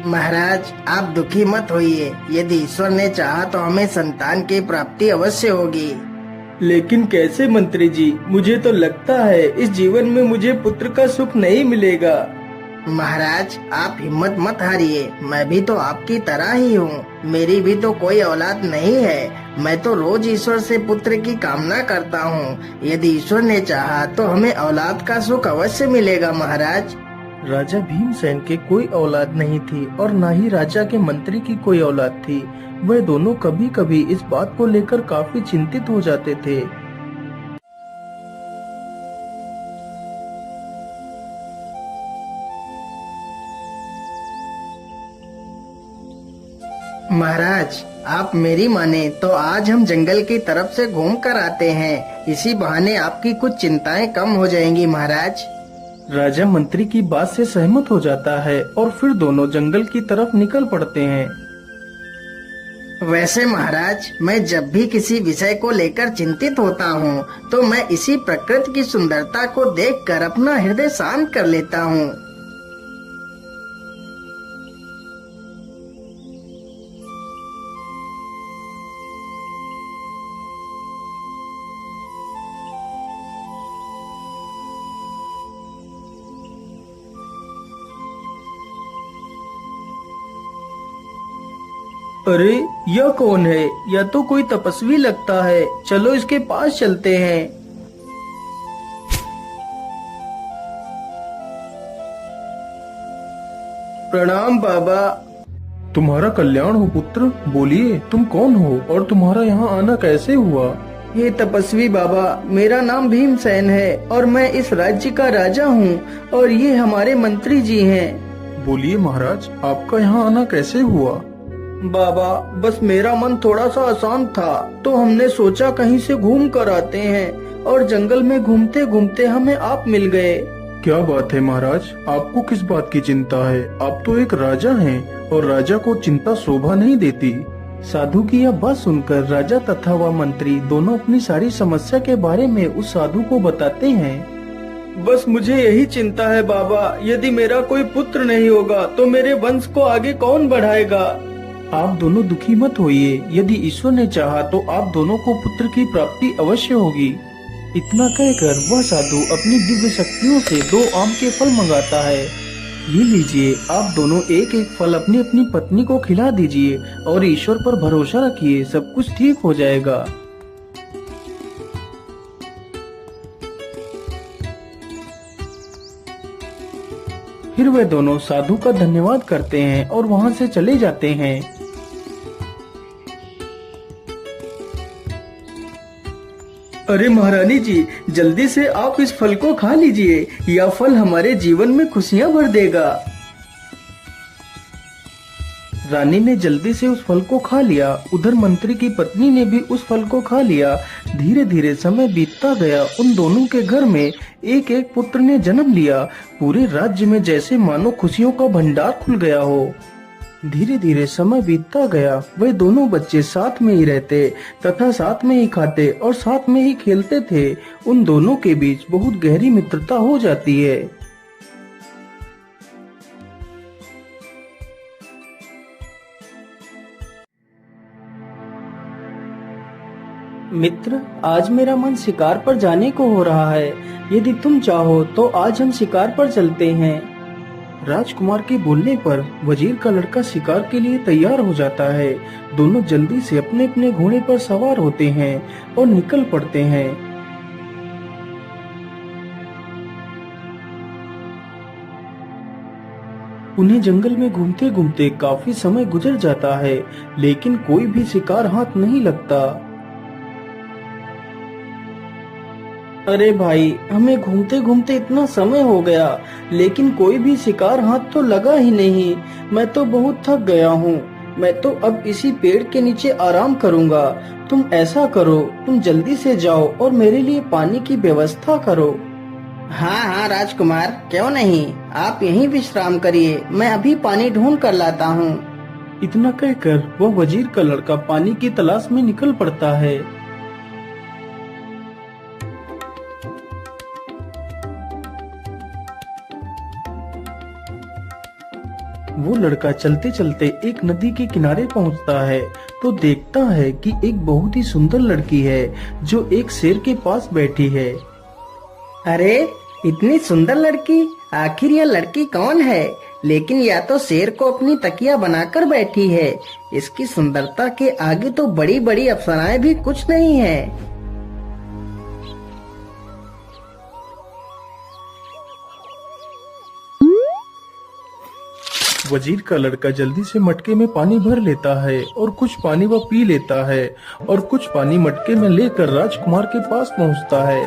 महाराज आप दुखी मत होइए। यदि ईश्वर ने चाहा तो हमें संतान की प्राप्ति अवश्य होगी। लेकिन कैसे मंत्री जी, मुझे तो लगता है इस जीवन में मुझे पुत्र का सुख नहीं मिलेगा। महाराज आप हिम्मत मत हारिए। मैं भी तो आपकी तरह ही हूँ। मेरी भी तो कोई औलाद नहीं है। मैं तो रोज ईश्वर से पुत्र की कामना करता हूँ। यदि ईश्वर ने चाहा तो हमें औलाद का सुख अवश्य मिलेगा महाराज। राजा भीमसेन के कोई औलाद नहीं थी और न ही राजा के मंत्री की कोई औलाद थी। वह दोनों कभी कभी इस बात को लेकर काफी चिंतित हो जाते थे। महाराज आप मेरी माने तो आज हम जंगल की तरफ से घूम कर आते हैं। इसी बहाने आपकी कुछ चिंताएं कम हो जाएंगी महाराज। राजा मंत्री की बात से सहमत हो जाता है और फिर दोनों जंगल की तरफ निकल पड़ते हैं। वैसे महाराज मैं जब भी किसी विषय को लेकर चिंतित होता हूँ तो मैं इसी प्रकृति की सुंदरता को देखकर अपना हृदय शांत कर लेता हूँ। अरे यह कौन है? यह तो कोई तपस्वी लगता है। चलो इसके पास चलते हैं। प्रणाम बाबा। तुम्हारा कल्याण हो पुत्र। बोलिए तुम कौन हो और तुम्हारा यहाँ आना कैसे हुआ? ये तपस्वी बाबा, मेरा नाम भीमसेन है और मैं इस राज्य का राजा हूँ और ये हमारे मंत्री जी हैं। बोलिए महाराज, आपका यहाँ आना कैसे हुआ? बाबा बस मेरा मन थोड़ा सा अशांत था तो हमने सोचा कहीं से घूम कर आते हैं और जंगल में घूमते घूमते हमें आप मिल गए। क्या बात है महाराज, आपको किस बात की चिंता है? आप तो एक राजा हैं और राजा को चिंता शोभा नहीं देती। साधु की यह बात सुनकर राजा तथा वह मंत्री दोनों अपनी सारी समस्या के बारे में उस साधु को बताते हैं। बस मुझे यही चिंता है बाबा, यदि मेरा कोई पुत्र नहीं होगा तो मेरे वंश को आगे कौन बढ़ाएगा। आप दोनों दुखी मत होइए। यदि ईश्वर ने चाहा तो आप दोनों को पुत्र की प्राप्ति अवश्य होगी। इतना कहकर वह साधु अपनी दिव्य शक्तियों से 2 आम के फल मंगाता है। ये लीजिए, आप दोनों एक एक फल अपनी अपनी पत्नी को खिला दीजिए और ईश्वर पर भरोसा रखिए, सब कुछ ठीक हो जाएगा। फिर वे दोनों साधु का धन्यवाद करते हैं और वहाँ से चले जाते हैं। अरे महारानी जी, जल्दी से आप इस फल को खा लीजिए। यह फल हमारे जीवन में खुशियाँ भर देगा। रानी ने जल्दी से उस फल को खा लिया। उधर मंत्री की पत्नी ने भी उस फल को खा लिया। धीरे धीरे समय बीतता गया। उन दोनों के घर में एक एक पुत्र ने जन्म लिया। पूरे राज्य में जैसे मानो खुशियों का भंडार खुल गया हो। धीरे धीरे समय बीतता गया। वे दोनों बच्चे साथ में ही रहते तथा साथ में ही खाते और साथ में ही खेलते थे। उन दोनों के बीच बहुत गहरी मित्रता हो जाती है। मित्र, आज मेरा मन शिकार पर जाने को हो रहा है। यदि तुम चाहो तो आज हम शिकार पर चलते हैं। राजकुमार के बोलने पर वजीर का लड़का शिकार के लिए तैयार हो जाता है। दोनों जल्दी से अपने अपने घोड़े पर सवार होते हैं और निकल पड़ते हैं। उन्हें जंगल में घूमते घूमते काफी समय गुजर जाता है, लेकिन कोई भी शिकार हाथ नहीं लगता। अरे भाई, हमें घूमते घूमते इतना समय हो गया लेकिन कोई भी शिकार हाथ तो लगा ही नहीं। मैं तो बहुत थक गया हूँ। मैं तो अब इसी पेड़ के नीचे आराम करूँगा। तुम ऐसा करो, तुम जल्दी से जाओ और मेरे लिए पानी की व्यवस्था करो। हाँ हाँ राजकुमार, क्यों नहीं, आप यहीं विश्राम करिए। मैं अभी पानी ढूंढ कर लाता हूँ। इतना कहकर वह वजीर का लड़का पानी की तलाश में निकल पड़ता है। वो लड़का चलते चलते एक नदी के किनारे पहुंचता है तो देखता है कि एक बहुत ही सुंदर लड़की है जो एक शेर के पास बैठी है। अरे इतनी सुंदर लड़की, आखिर यह लड़की कौन है? लेकिन या तो शेर को अपनी तकिया बनाकर बैठी है। इसकी सुंदरता के आगे तो बड़ी बड़ी अप्सराएं भी कुछ नहीं है। वजीर का लड़का जल्दी से मटके में पानी भर लेता है और कुछ पानी वह पी लेता है और कुछ पानी मटके में लेकर राजकुमार के पास पहुंचता है।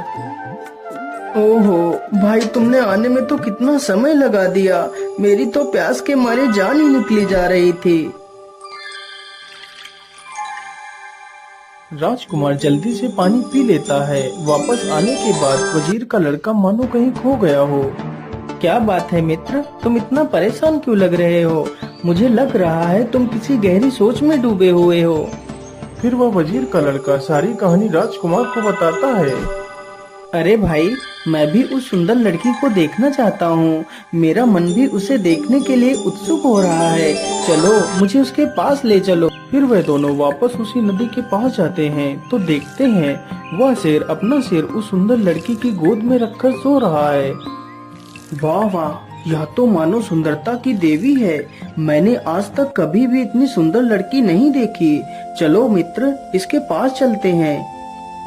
ओहो भाई, तुमने आने में तो कितना समय लगा दिया। मेरी तो प्यास के मारे जान ही निकली जा रही थी। राजकुमार जल्दी से पानी पी लेता है। वापस आने के बाद वजीर का लड़का मानो कहीं खो गया हो। क्या बात है मित्र, तुम इतना परेशान क्यों लग रहे हो? मुझे लग रहा है तुम किसी गहरी सोच में डूबे हुए हो। फिर वह वजीर का लड़का सारी कहानी राजकुमार को बताता है। अरे भाई, मैं भी उस सुंदर लड़की को देखना चाहता हूँ। मेरा मन भी उसे देखने के लिए उत्सुक हो रहा है। चलो मुझे उसके पास ले चलो। फिर वे दोनों वापस उसी नदी के पास जाते हैं तो देखते हैं वह शेर अपना सिर उस सुंदर लड़की की गोद में रखकर सो रहा है। वाह वाह, यह तो मानो सुंदरता की देवी है। मैंने आज तक कभी भी इतनी सुंदर लड़की नहीं देखी। चलो मित्र, इसके पास चलते हैं।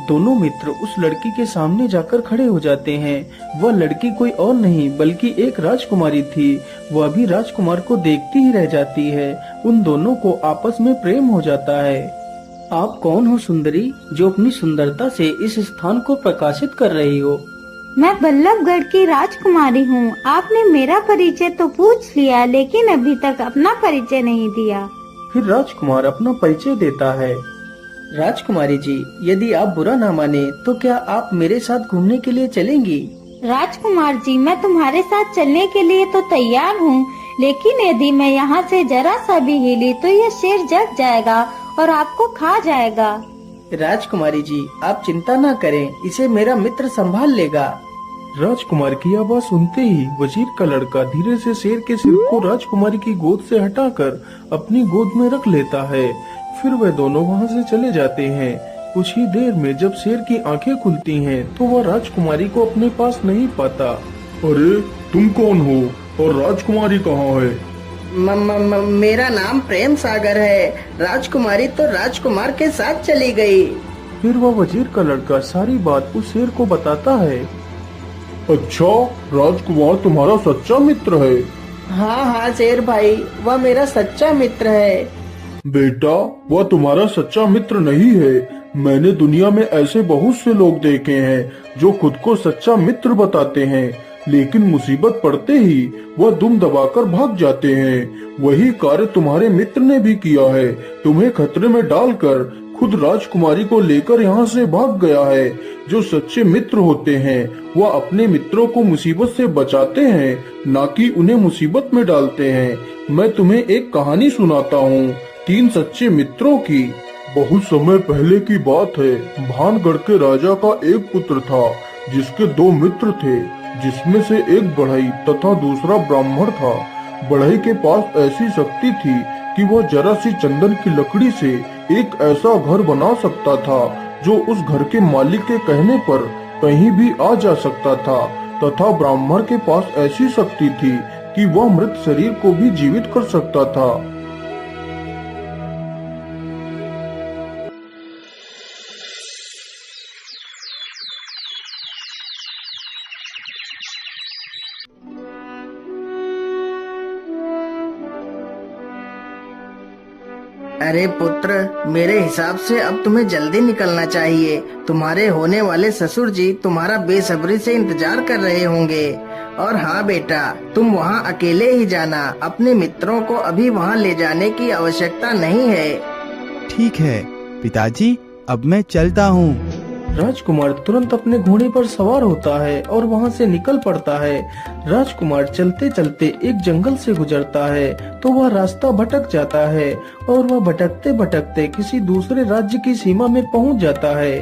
दोनों मित्र उस लड़की के सामने जाकर खड़े हो जाते हैं। वह लड़की कोई और नहीं बल्कि एक राजकुमारी थी। वह भी राजकुमार को देखती ही रह जाती है। उन दोनों को आपस में प्रेम हो जाता है। आप कौन हो सुंदरी, जो अपनी सुंदरता से इस स्थान को प्रकाशित कर रही हो? मैं बल्लभगढ़ की राजकुमारी हूँ। आपने मेरा परिचय तो पूछ लिया, लेकिन अभी तक अपना परिचय नहीं दिया। फिर राजकुमार अपना परिचय देता है। राजकुमारी जी, यदि आप बुरा ना माने तो क्या आप मेरे साथ घूमने के लिए चलेंगी? राजकुमार जी, मैं तुम्हारे साथ चलने के लिए तो तैयार हूँ, लेकिन यदि मैं यहाँ से जरा सा भी हिली तो यह शेर जग जाएगा और आपको खा जाएगा। राजकुमारी जी, आप चिंता ना करें, इसे मेरा मित्र संभाल लेगा। राजकुमार की आवाज सुनते ही वजीर का लड़का धीरे से शेर के सिर को राजकुमारी की गोद से हटाकर अपनी गोद में रख लेता है। फिर वे दोनों वहां से चले जाते हैं। कुछ ही देर में जब शेर की आंखें खुलती हैं तो वह राजकुमारी को अपने पास नहीं पाता। अरे तुम कौन हो और राजकुमारी कहाँ है? मेरा नाम प्रेम सागर है। राजकुमारी तो राजकुमार के साथ चली गई। फिर वह वजीर का लड़का सारी बात उस शेर को बताता है। अच्छा, राजकुमार तुम्हारा सच्चा मित्र है? हाँ हाँ शेर भाई, वह मेरा सच्चा मित्र है। बेटा, वह तुम्हारा सच्चा मित्र नहीं है। मैंने दुनिया में ऐसे बहुत से लोग देखे हैं जो खुद को सच्चा मित्र बताते हैं, लेकिन मुसीबत पड़ते ही वह दुम दबाकर भाग जाते हैं। वही कार्य तुम्हारे मित्र ने भी किया है। तुम्हें खतरे में डालकर खुद राजकुमारी को लेकर यहाँ से भाग गया है। जो सच्चे मित्र होते हैं वह अपने मित्रों को मुसीबत से बचाते हैं, न कि उन्हें मुसीबत में डालते हैं। मैं तुम्हें एक कहानी सुनाता हूँ, 3 सच्चे मित्रों की। बहुत समय पहले की बात है। भानगढ़ के राजा का एक पुत्र था जिसके 2 मित्र थे, जिसमें से एक बढ़ई तथा दूसरा ब्राह्मण था। बढ़ई के पास ऐसी शक्ति थी कि वह जरा सी चंदन की लकड़ी से एक ऐसा घर बना सकता था जो उस घर के मालिक के कहने पर कहीं भी आ जा सकता था, तथा ब्राह्मण के पास ऐसी शक्ति थी कि वह मृत शरीर को भी जीवित कर सकता था। अरे पुत्र, मेरे हिसाब से अब तुम्हें जल्दी निकलना चाहिए। तुम्हारे होने वाले ससुर जी तुम्हारा बेसब्री से इंतजार कर रहे होंगे। और हाँ बेटा, तुम वहाँ अकेले ही जाना। अपने मित्रों को अभी वहाँ ले जाने की आवश्यकता नहीं है। ठीक है पिताजी, अब मैं चलता हूँ। राजकुमार तुरंत अपने घोड़े पर सवार होता है और वहां से निकल पड़ता है। राजकुमार चलते चलते एक जंगल से गुजरता है तो वह रास्ता भटक जाता है और वह भटकते भटकते किसी दूसरे राज्य की सीमा में पहुंच जाता है।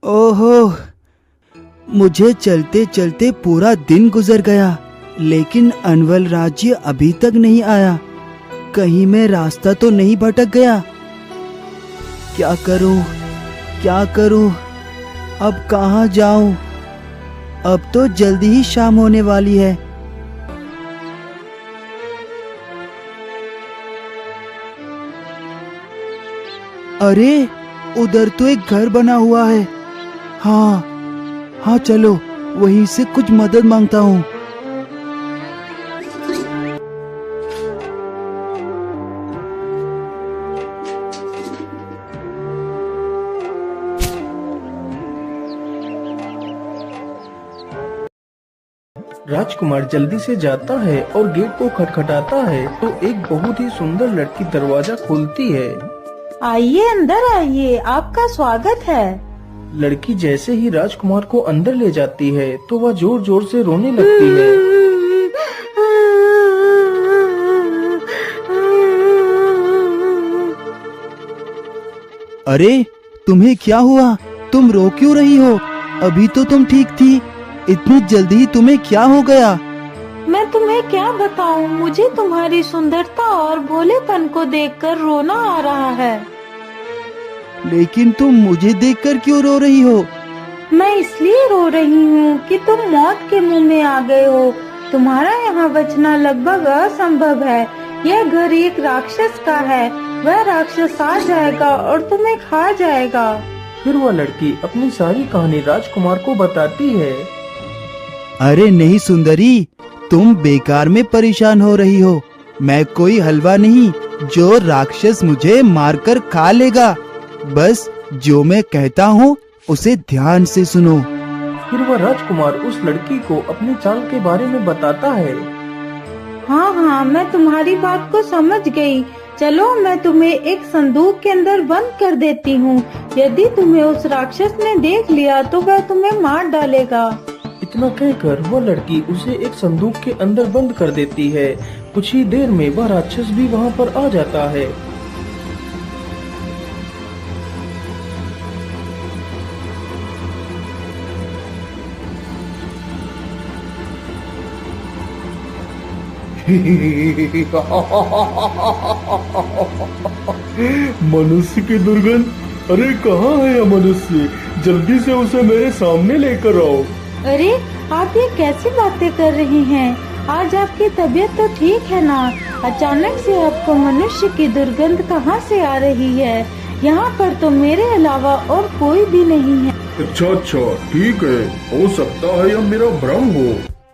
ओहो, मुझे चलते चलते पूरा दिन गुजर गया, लेकिन अनवल राज्य अभी तक नहीं आया। कहीं मैं रास्ता तो नहीं भटक गया? क्या करूं, क्या करूं? अब कहाँ जाऊं? अब तो जल्दी ही शाम होने वाली है। अरे, उधर तो एक घर बना हुआ है। हाँ, चलो वहीं से कुछ मदद मांगता हूँ। राजकुमार जल्दी से जाता है और गेट को खटखटाता है तो एक बहुत ही सुंदर लड़की दरवाजा खोलती है। आइए, अंदर आइए, आपका स्वागत है। लड़की जैसे ही राजकुमार को अंदर ले जाती है तो वह जोर जोर से रोने लगती है। अरे, तुम्हें क्या हुआ? तुम रो क्यों रही हो? अभी तो तुम ठीक थी। इतनी जल्दी तुम्हें क्या हो गया? मैं तुम्हें क्या बताऊं, मुझे तुम्हारी सुंदरता और भोलेपन को देखकर रोना आ रहा है। लेकिन तुम मुझे देखकर क्यों रो रही हो? मैं इसलिए रो रही हूँ कि तुम मौत के मुंह में आ गए हो। तुम्हारा यहाँ बचना लगभग असंभव है। यह घर एक राक्षस का है। वह राक्षस आ जाएगा और तुम्हें खा जाएगा। फिर वह लड़की अपनी सारी कहानी राजकुमार को बताती है। अरे नहीं सुंदरी, तुम बेकार में परेशान हो रही हो। मैं कोई हलवा नहीं जो राक्षस मुझे मारकर खा लेगा। बस जो मैं कहता हूँ उसे ध्यान से सुनो। फिर वह राजकुमार उस लड़की को अपनी चाल के बारे में बताता है। हाँ, मैं तुम्हारी बात को समझ गई। चलो, मैं तुम्हें एक संदूक के अंदर बंद कर देती हूँ। यदि तुम्हें उस राक्षस ने देख लिया तो वह तुम्हें मार डालेगा। इतना कहकर वह लड़की उसे एक संदूक के अंदर बंद कर देती है। कुछ ही देर में वह राक्षस भी वहाँ पर आ जाता है। मनुष्य की दुर्गंध। अरे कहाँ है यह मनुष्य? जल्दी से उसे मेरे सामने लेकर आओ। अरे, आप ये कैसी बातें कर रही हैं? आज आपकी तबीयत तो ठीक है ना? अचानक से आपको मनुष्य की दुर्गंध कहाँ से आ रही है? यहाँ पर तो मेरे अलावा और कोई भी नहीं है। अच्छा, ठीक है। हो सकता है यह मेरा भ्रम हो।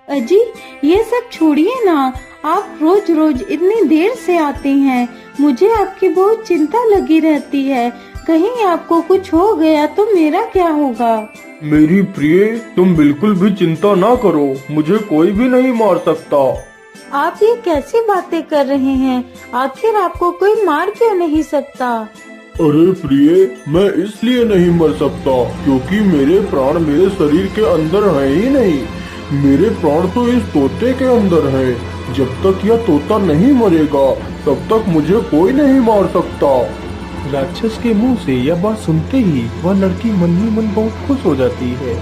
अजी, ये सब छोड़िए ना। आप रोज रोज इतनी देर से आती हैं। मुझे आपकी बहुत चिंता लगी रहती है। कहीं आपको कुछ हो गया तो मेरा क्या होगा? मेरी प्रिय, तुम बिल्कुल भी चिंता ना करो। मुझे कोई भी नहीं मार सकता। आप ये कैसी बातें कर रहे हैं? आखिर आपको कोई मार क्यों नहीं सकता? अरे प्रिय, मैं इसलिए नहीं मर सकता क्योंकि मेरे प्राण मेरे शरीर के अंदर है ही नहीं। मेरे प्राण तो इस तोते के अंदर है। जब तक यह तोता नहीं मरेगा तब तक मुझे कोई नहीं मार सकता। राक्षस के मुंह से यह बात सुनते ही वह लड़की मन ही मन बहुत खुश हो जाती है।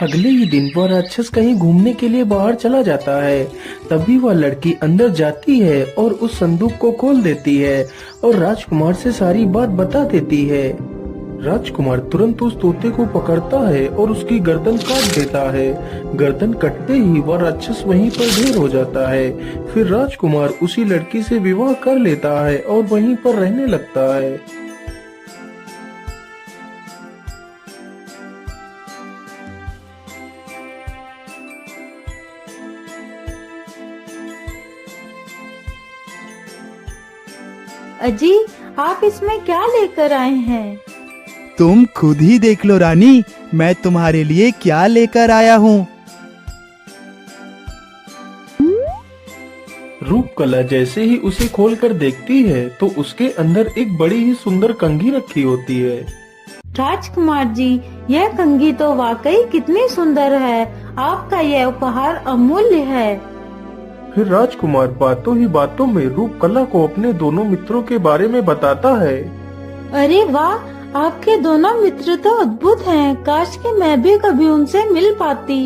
अगले ही दिन वह राक्षस कहीं घूमने के लिए बाहर चला जाता है। तभी वह लड़की अंदर जाती है और उस संदूक को खोल देती है और राजकुमार से सारी बात बता देती है। राजकुमार तुरंत उस तोते को पकड़ता है और उसकी गर्दन काट देता है। गर्दन कटते ही वह राक्षस वहीं पर ढेर हो जाता है। फिर राजकुमार उसी लड़की से विवाह कर लेता है और वहीं पर रहने लगता है। अजी, आप इसमें क्या लेकर आए हैं? तुम खुद ही देख लो रानी, मैं तुम्हारे लिए क्या लेकर आया हूँ। रूपकला जैसे ही उसे खोलकर देखती है तो उसके अंदर एक बड़ी ही सुंदर कंघी रखी होती है। राजकुमार जी, यह कंघी तो वाकई कितनी सुंदर है। आपका यह उपहार अमूल्य है। फिर राजकुमार बातों ही बातों में रूपकला को अपने दोनों मित्रों के बारे में बताता है। अरे वाह, आपके दोनों मित्र तो अद्भुत हैं। काश कि मैं भी कभी उनसे मिल पाती।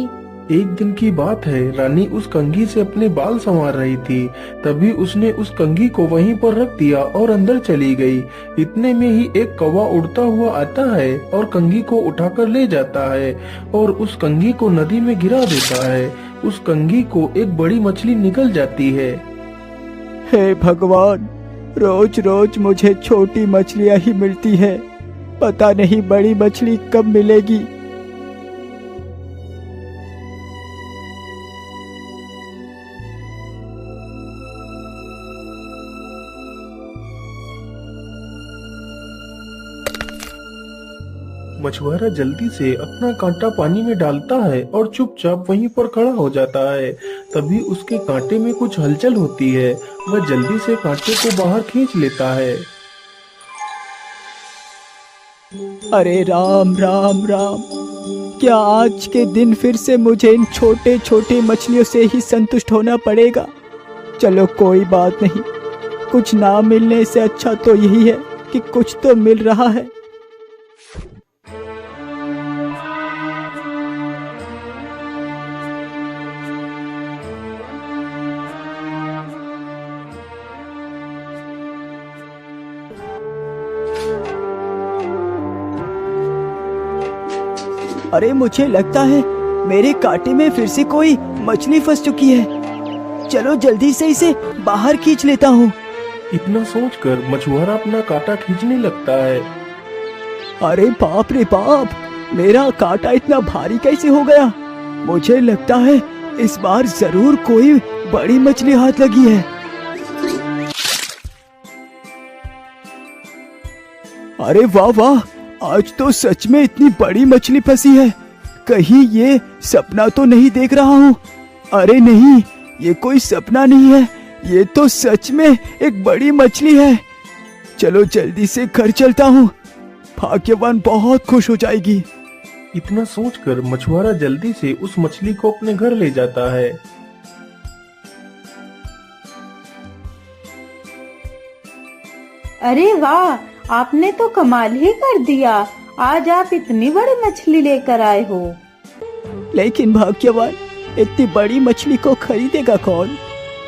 एक दिन की बात है, रानी उस कंघी से अपने बाल संवार रही थी। तभी उसने उस कंघी को वहीं पर रख दिया और अंदर चली गई। इतने में ही एक कौवा उड़ता हुआ आता है और कंघी को उठाकर ले जाता है और उस कंघी को नदी में गिरा देता है। उस कंघी को एक बड़ी मछली निकल जाती है। हे भगवान, रोज रोज मुझे छोटी मछलियाँ ही मिलती है, पता नहीं बड़ी मछली कब मिलेगी। मछुआरा जल्दी से अपना कांटा पानी में डालता है और चुपचाप वहीं पर खड़ा हो जाता है। तभी उसके कांटे में कुछ हलचल होती है। वह जल्दी से कांटे को बाहर खींच लेता है। अरे राम राम राम, क्या आज के दिन फिर से मुझे इन छोटे छोटे मछलियों से ही संतुष्ट होना पड़ेगा? चलो कोई बात नहीं, कुछ ना मिलने से अच्छा तो यही है कि कुछ तो मिल रहा है। अरे मुझे लगता है मेरे कांटे में फिर से कोई मछली फंस चुकी है। चलो जल्दी से इसे बाहर खींच लेता हूँ। इतना सोचकर मछुआरा अपना कांटा खींचने लगता है। अरे बाप रे बाप, मेरा कांटा इतना भारी कैसे हो गया? मुझे लगता है इस बार जरूर कोई बड़ी मछली हाथ लगी है। अरे वाह वाह, आज तो सच में इतनी बड़ी मछली फंसी है। कहीं ये सपना तो नहीं देख रहा हूँ? अरे नहीं, ये कोई सपना नहीं है, ये तो सच में एक बड़ी मछली है। चलो जल्दी से घर चलता हूँ, भाग्यवान बहुत खुश हो जाएगी। इतना सोचकर मछुआरा जल्दी से उस मछली को अपने घर ले जाता है। अरे वाह, आपने तो कमाल ही कर दिया। आज आप इतनी बड़ी मछली लेकर आए हो। लेकिन भाग्यवान, इतनी बड़ी मछली को खरीदेगा कौन?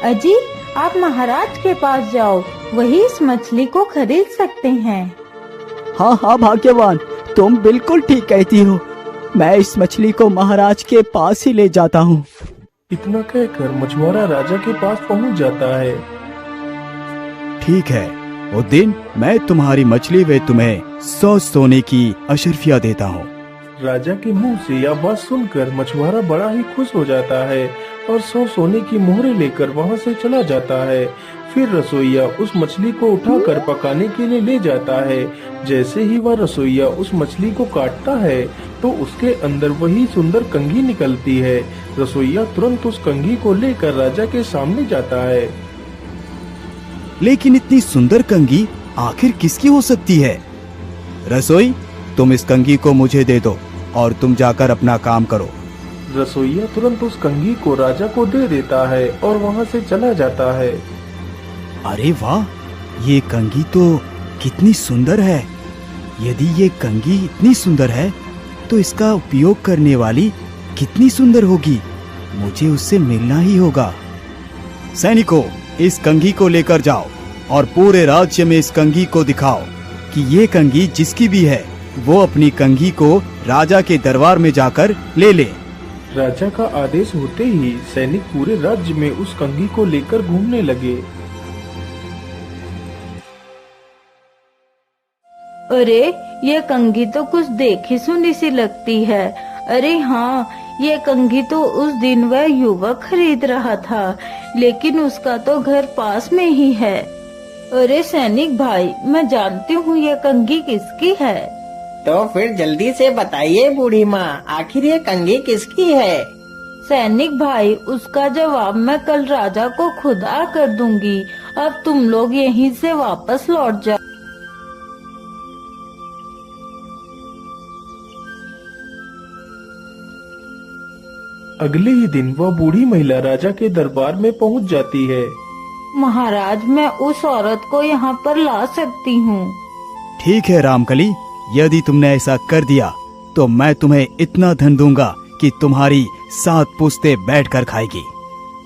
अजी, आप महाराज के पास जाओ, वही इस मछली को खरीद सकते हैं। हाँ हाँ भाग्यवान, तुम बिल्कुल ठीक कहती हो। मैं इस मछली को महाराज के पास ही ले जाता हूँ। इतना कहकर मछुआरा राजा के पास पहुँच जाता है। ठीक है, वो दिन मैं तुम्हारी मछली वे तुम्हें 100 सोने की अशर्फिया देता हूँ। राजा के मुंह से यह बात सुनकर मछुआरा बड़ा ही खुश हो जाता है और 100 सोने की मोहरें लेकर वहाँ से चला जाता है। फिर रसोइया उस मछली को उठाकर पकाने के लिए ले जाता है। जैसे ही वह रसोइया उस मछली को काटता है तो उसके अंदर वही सुंदर कंघी निकलती है। रसोइया तुरंत उस कंघी को लेकर राजा के सामने जाता है। लेकिन इतनी सुंदर कंघी आखिर किसकी हो सकती है? रसोई, तुम इस कंघी को मुझे दे दो और तुम जाकर अपना काम करो। रसोइया तुरंत उस कंघी को राजा को दे देता है और वहाँ से चला जाता है। अरे वाह, ये कंघी तो कितनी सुंदर है। यदि ये कंघी इतनी सुंदर है तो इसका उपयोग करने वाली कितनी सुंदर होगी। मुझे उससे मिलना ही होगा। सैनिकों, इस कंघी को लेकर जाओ और पूरे राज्य में इस कंघी को दिखाओ कि ये कंघी जिसकी भी है वो अपनी कंघी को राजा के दरबार में जाकर ले ले। राजा का आदेश होते ही सैनिक पूरे राज्य में उस कंघी को लेकर घूमने लगे। अरे, ये कंघी तो कुछ देखी सुनी सी लगती है। अरे हाँ, ये कंघी तो उस दिन वह युवक खरीद रहा था, लेकिन उसका तो घर पास में ही है। अरे सैनिक भाई, मैं जानती हूँ ये कंघी किसकी है। तो फिर जल्दी से बताइए बूढ़ी माँ, आखिर ये कंघी किसकी है? सैनिक भाई, उसका जवाब मैं कल राजा को खुद आकर दूंगी। अब तुम लोग यहीं से वापस लौट जाओ। अगले ही दिन वह बूढ़ी महिला राजा के दरबार में पहुंच जाती है। महाराज, मैं उस औरत को यहाँ पर ला सकती हूँ। ठीक है रामकली, यदि तुमने ऐसा कर दिया तो मैं तुम्हें इतना धन दूंगा कि तुम्हारी 7 पुश्तें बैठकर खाएगी।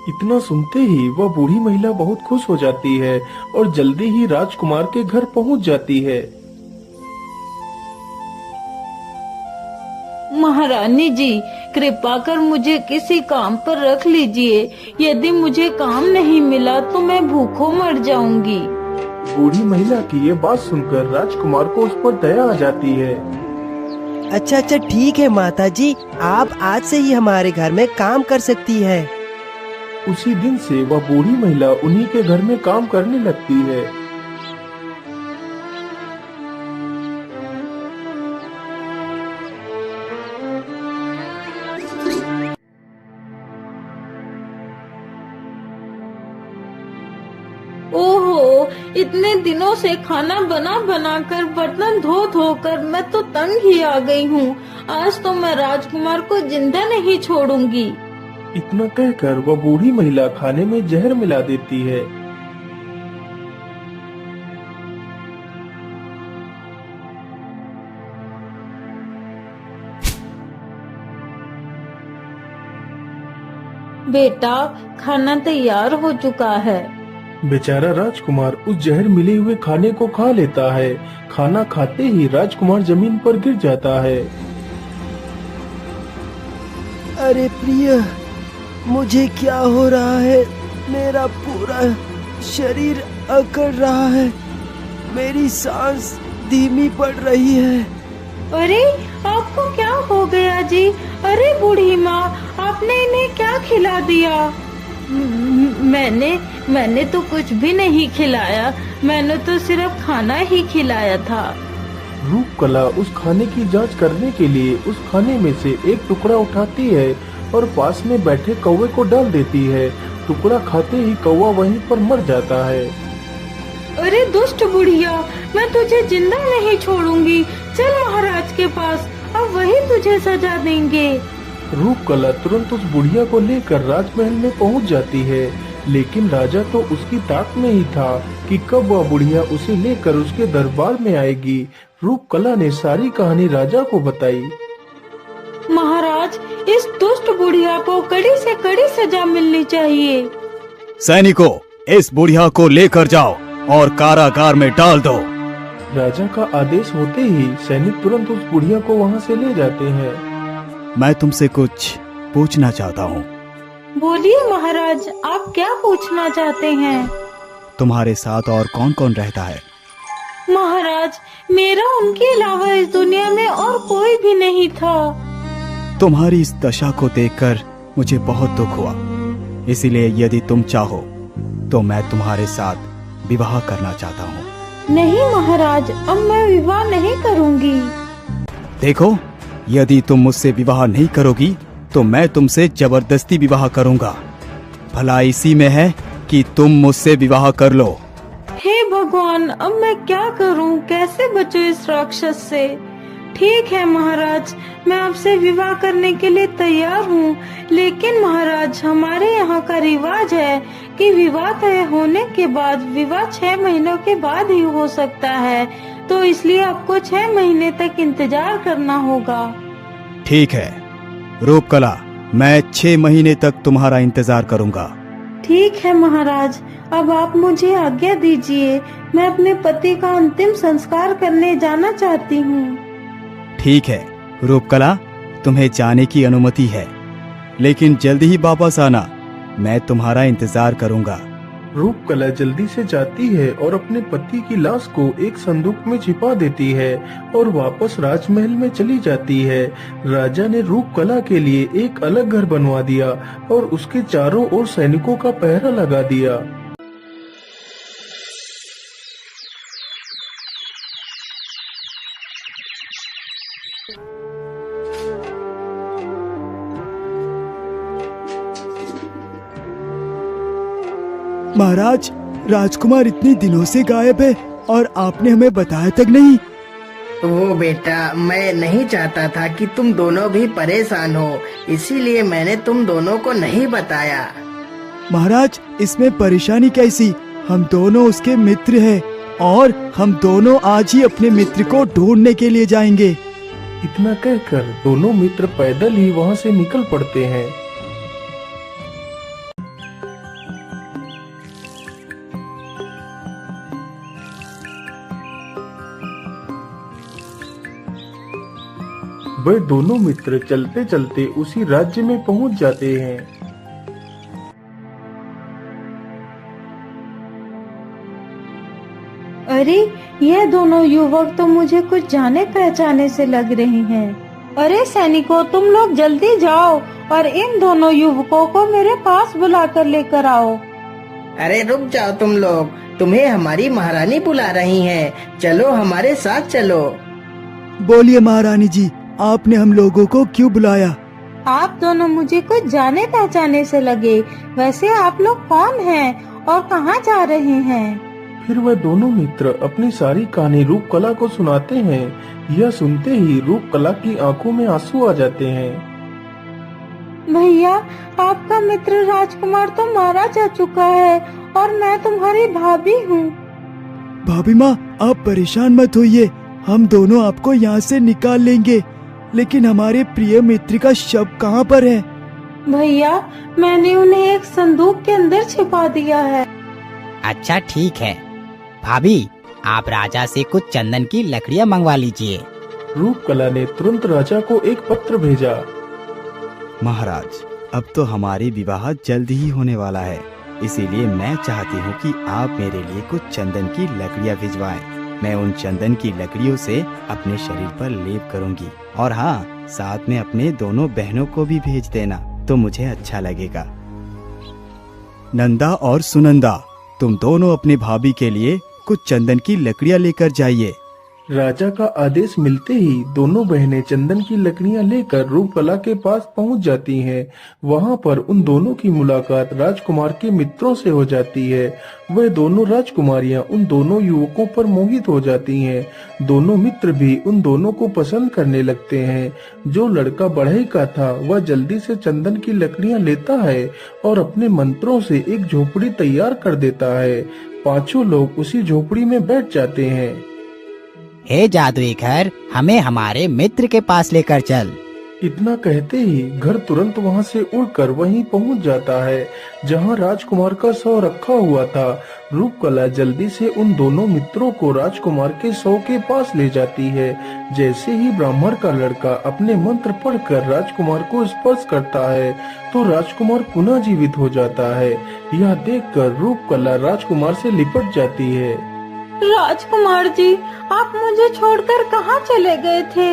इतना सुनते ही वह बूढ़ी महिला बहुत खुश हो जाती है और जल्दी ही राजकुमार के घर पहुंच जाती है। महारानी जी, कृपा कर मुझे किसी काम पर रख लीजिए। यदि मुझे काम नहीं मिला तो मैं भूखों मर जाऊंगी। बूढ़ी महिला की ये बात सुनकर राजकुमार को उस पर दया आ जाती है। अच्छा ठीक है माता जी, आप आज से ही हमारे घर में काम कर सकती है। उसी दिन से वह बूढ़ी महिला उन्हीं के घर में काम करने लगती है। ओहो, इतने दिनों से खाना बना बना कर, बर्तन धो धो कर मैं तो तंग ही आ गई हूँ। आज तो मैं राजकुमार को जिंदा नहीं छोड़ूंगी। इतना कहकर वह बूढ़ी महिला खाने में जहर मिला देती है। बेटा, खाना तैयार हो चुका है। बेचारा राजकुमार उस जहर मिले हुए खाने को खा लेता है। खाना खाते ही राजकुमार जमीन पर गिर जाता है। अरे प्रिय, मुझे क्या हो रहा है? मेरा पूरा शरीर अकड़ रहा है, मेरी सांस धीमी पड़ रही है। अरे, आपको क्या हो गया जी? अरे बूढ़ी माँ, आपने इन्हें क्या खिला दिया? मैंने तो कुछ भी नहीं खिलाया। मैंने तो सिर्फ खाना ही खिलाया था। रूपकला उस खाने की जांच करने के लिए उस खाने में से एक टुकड़ा उठाती है और पास में बैठे कौवे को डाल देती है। टुकड़ा खाते ही कौवा वहीं पर मर जाता है। अरे दुष्ट बुढ़िया, मैं तुझे जिंदा नहीं छोड़ूंगी। चल महाराज के पास, अब वही तुझे सजा देंगे। रूपकला तुरंत उस बुढ़िया को लेकर राजमहल में पहुंच जाती है, लेकिन राजा तो उसकी ताक में ही था कि कब वह बुढ़िया उसे लेकर उसके दरबार में आएगी। रूपकला ने सारी कहानी राजा को बताई। महाराज, इस दुष्ट बुढ़िया को कड़ी से कड़ी सजा मिलनी चाहिए। सैनिकों, इस बुढ़िया को लेकर जाओ और कारागार में डाल दो। राजा का आदेश होते ही सैनिक तुरंत उस बुढ़िया को वहाँ से ले जाते हैं। मैं तुमसे कुछ पूछना चाहता हूँ। बोलिए महाराज, आप क्या पूछना चाहते हैं? तुम्हारे साथ और कौन कौन रहता है? महाराज, मेरा उनके अलावा इस दुनिया में और कोई भी नहीं था। तुम्हारी इस दशा को देखकर मुझे बहुत दुख हुआ, इसीलिए यदि तुम चाहो तो मैं तुम्हारे साथ विवाह करना चाहता हूँ। नहीं महाराज, अब मैं विवाह नहीं करूँगी। देखो, यदि तुम मुझसे विवाह नहीं करोगी तो मैं तुमसे जबरदस्ती विवाह करूँगा। भला इसी में है कि तुम मुझसे विवाह कर लो। हे भगवान, अब मैं क्या करूं? कैसे बचूं इस राक्षस से? ठीक है महाराज, मैं आपसे विवाह करने के लिए तैयार हूँ, लेकिन महाराज, हमारे यहाँ का रिवाज है कि विवाह तय होने के बाद विवाह 6 महीनों के बाद ही हो सकता है, तो इसलिए आपको 6 महीने तक इंतजार करना होगा। ठीक है रूपकला, मैं 6 महीने तक तुम्हारा इंतजार करूँगा। ठीक है महाराज, अब आप मुझे आज्ञा दीजिए। मैं अपने पति का अंतिम संस्कार करने जाना चाहती हूँ। ठीक है रूपकला, तुम्हें जाने की अनुमति है, लेकिन जल्दी ही वापस आना। मैं तुम्हारा इंतजार करूँगा। रूपकला जल्दी से जाती है और अपने पति की लाश को एक संदूक में छिपा देती है और वापस राजमहल में चली जाती है। राजा ने रूपकला के लिए एक अलग घर बनवा दिया और उसके चारों ओर सैनिकों का पहरा लगा दिया। महाराज, राजकुमार इतने दिनों से गायब है और आपने हमें बताया तक नहीं। वो बेटा, मैं नहीं चाहता था कि तुम दोनों भी परेशान हो, इसीलिए मैंने तुम दोनों को नहीं बताया। महाराज, इसमें परेशानी कैसी? हम दोनों उसके मित्र हैं और हम दोनों आज ही अपने मित्र को ढूंढने के लिए जाएंगे। इतना कहकर दोनों मित्र पैदल ही वहाँ से निकल पड़ते हैं। वे दोनों मित्र चलते चलते उसी राज्य में पहुंच जाते हैं। अरे, यह दोनों युवक तो मुझे कुछ जाने पहचाने से लग रहे हैं। अरे सैनिकों, तुम लोग जल्दी जाओ और इन दोनों युवकों को मेरे पास बुलाकर लेकर आओ। अरे रुक जाओ तुम लोग, तुम्हें हमारी महारानी बुला रही हैं, चलो हमारे साथ चलो। बोलिए महारानी जी, आपने हम लोगों को क्यों बुलाया? आप दोनों मुझे कुछ जाने पहचाने से लगे। वैसे आप लोग कौन हैं और कहाँ जा रहे हैं? फिर वह दोनों मित्र अपनी सारी कहानी रूपकला को सुनाते हैं। यह सुनते ही रूपकला की आंखों में आंसू आ जाते हैं। भैया, आपका मित्र राजकुमार तो मारा जा चुका है और मैं तुम्हारी भाभी हूँ। भाभी माँ, आप परेशान मत होइए, हम दोनों आपको यहाँ से निकाल लेंगे। लेकिन हमारे प्रिय मित्र का शव कहाँ पर है? भैया, मैंने उन्हें एक संदूक के अंदर छिपा दिया है। अच्छा ठीक है भाभी, आप राजा से कुछ चंदन की लकड़ियाँ मंगवा लीजिए। रूपकला ने तुरंत राजा को एक पत्र भेजा। महाराज, अब तो हमारी विवाह जल्द ही होने वाला है, इसीलिए मैं चाहती हूँ कि आप मेरे लिए कुछ चंदन की लकड़ियाँ भिजवाएं। मैं उन चंदन की लकड़ियों से अपने शरीर पर लेप करूँगी और हाँ, साथ में अपने दोनों बहनों को भी भेज देना, तो मुझे अच्छा लगेगा। नंदा और सुनंदा, तुम दोनों अपनी भाभी के लिए कुछ चंदन की लकड़ियाँ लेकर जाइए। राजा का आदेश मिलते ही दोनों बहनें चंदन की लकड़ियां लेकर रूपकला के पास पहुंच जाती हैं। वहां पर उन दोनों की मुलाकात राजकुमार के मित्रों से हो जाती है। वह दोनों राजकुमारियां उन दोनों युवकों पर मोहित हो जाती हैं। दोनों मित्र भी उन दोनों को पसंद करने लगते हैं। जो लड़का बढ़ई का था वह जल्दी से चंदन की लकड़ियां लेता है और अपने मंत्रों से एक झोपड़ी तैयार कर देता है। पांचों लोग उसी झोपड़ी में बैठ जाते हैं। हे जादुई घर, हमें हमारे मित्र के पास लेकर चल। इतना कहते ही घर तुरंत वहां से उड़कर वहीं पहुंच जाता है जहां राजकुमार का शव रखा हुआ था। रूपकला जल्दी से उन दोनों मित्रों को राजकुमार के शव के पास ले जाती है। जैसे ही ब्राह्मण का लड़का अपने मंत्र पढ़कर राजकुमार को स्पर्श करता है तो राजकुमार पुनः जीवित हो जाता है। यह देखकर रूपकला राजकुमार से लिपट जाती है। राजकुमार जी, आप मुझे छोड़कर कहाँ चले गए थे?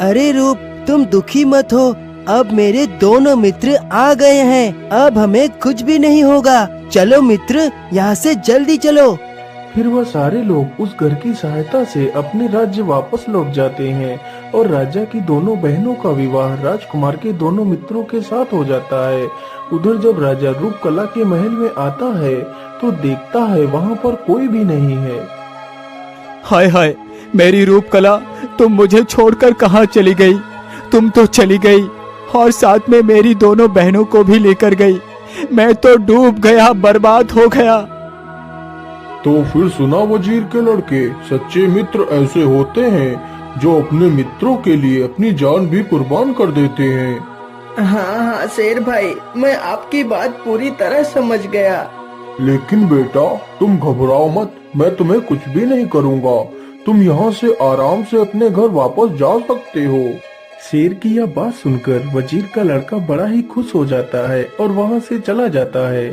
अरे रूप, तुम दुखी मत हो, अब मेरे दोनों मित्र आ गए हैं। अब हमें कुछ भी नहीं होगा। चलो मित्र, यहाँ से जल्दी चलो। फिर वह सारे लोग उस घर की सहायता से अपने राज्य वापस लौट जाते हैं और राजा की दोनों बहनों का विवाह राजकुमार के दोनों मित्रों के साथ हो जाता है। उधर जब राजा रूपकला के महल में आता है तो देखता है वहाँ पर कोई भी नहीं है। हाय हाय, मेरी रूपकला, तुम मुझे छोड़कर कहाँ चली गई? तुम तो चली गई और साथ में मेरी दोनों बहनों को भी लेकर गई। मैं तो डूब गया, बर्बाद हो गया। तो फिर सुना वजीर के लड़के, सच्चे मित्र ऐसे होते हैं जो अपने मित्रों के लिए अपनी जान भी कुर्बान कर देते हैं। हाँ हाँ शेर भाई, मैं आपकी बात पूरी तरह समझ गया। लेकिन बेटा, तुम घबराओ मत, मैं तुम्हें कुछ भी नहीं करूँगा। तुम यहाँ से आराम से अपने घर वापस जा सकते हो। शेर की यह बात सुनकर वजीर का लड़का बड़ा ही खुश हो जाता है और वहाँ से चला जाता है।